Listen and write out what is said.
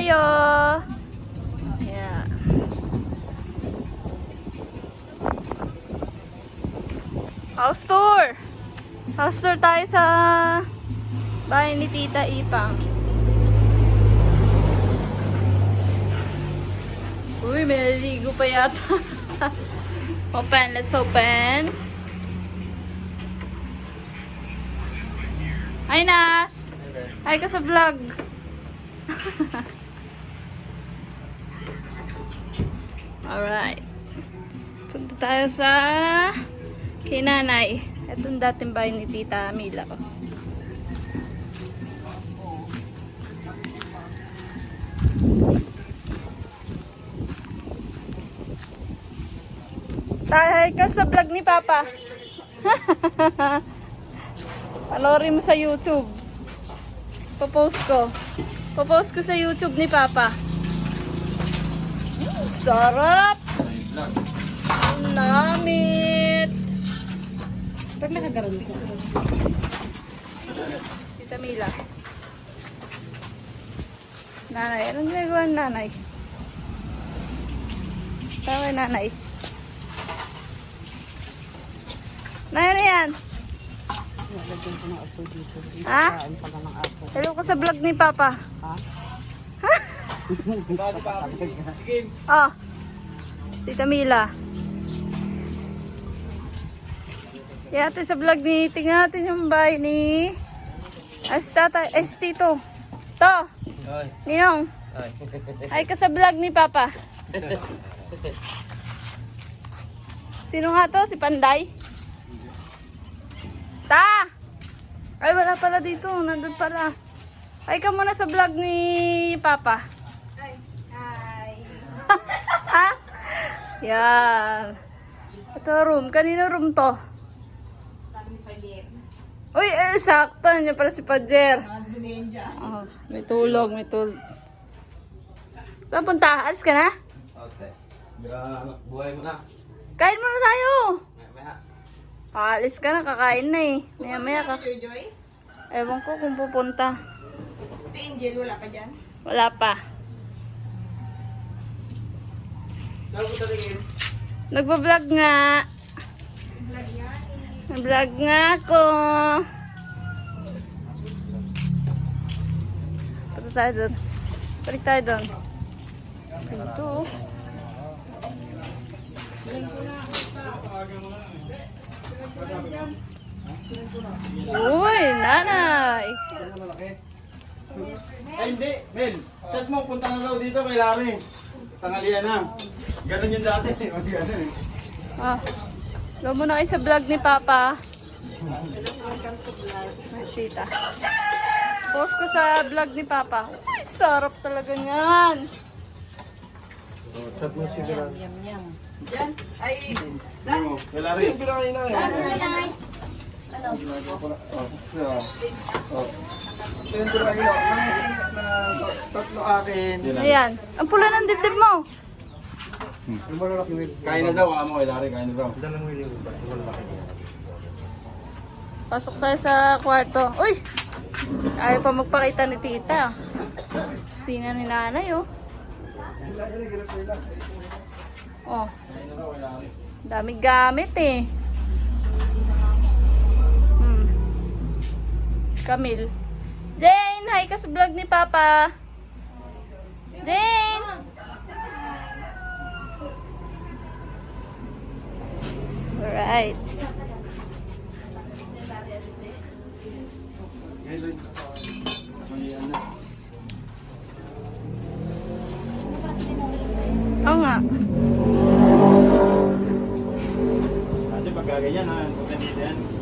Tayo. Yeah. House tour. House tour tayo sa bahay ni Tita Ipang. Uy, may naligo pa yata. Open, let's open. Hi, Nas! Hi ka sa vlog. Alright. Punta tayo sa kay Nanay. Ito ang dating bahay ni Tita Mila. Hi ka sa vlog ni Papa. Panoorin mo sa YouTube. Popost ko. Popost ko sa YouTube ni Papa. Sarap! Namit! Ba't nakagaroon ka? Tita Mila. Nanay, anong ginagawa ng nanay? Tama nanay. Nanay, ano yan? Nalagyan ko ng apo dito. Ha? Kain pala ng apo. Hello ka sa vlog ni Papa. Ha? Oh. Tita Mila. Yate sa vlog ni, tingnan natin yung bahay ni Tito. To. Ninong. Ay ka sa vlog ni Papa. Sino nga to? Si Panday? Ta! Ay wala pala dito. Nandun pala. Ay ka muna sa vlog ni Papa. Hi! Ha? Yan. Ito room. Kanino room to? Sabi ni Padir. Uy, sakto. Yan pala si Pajer. Nagbibihin dyan. Oh, may tulog, may tulog. Saan punta? Alis ka na? Okay. Buhay mo na. Kain muna tayo. Maya. Alis ka na, kakain na eh. Maya maya ka. Joy? Ewan ko kung pupunta. Angel, wala pa dyan? Wala pa. Saan ko taligin? Nagbablog nga. Vlog nga eh. Nag-vlog nga ako. Punta tayo doon. Balik tayo doon. Ito. Uy, nanay. Ay, hindi. Mel, chat mo, punta na daw dito kay Larry. Tangalian na. Ganun yung dati. Ganun eh. Ah, go muna kayo sa vlog ni Papa. Masita. Post ko sa vlog ni Papa. Uy, sarap talaga niyan. Chat mo siguro. Yum, yum. Yan. Ay, Kay Larry. Tatlo akin. ayan. Ang pula ng dibdib mo. Kain na daw, amo kay Larry. Kain na daw. Pasok tayo sa kwarto. Uy! Ayaw pa magpakita ni tita. Kusina ni nanay, oh. Oh. Dami gamit, eh. Camille. Jane! Hi ka sa vlog ni Papa. Jane! Alright. Oo nga. Ate, pag gaganyan ha. Pag ganito yan.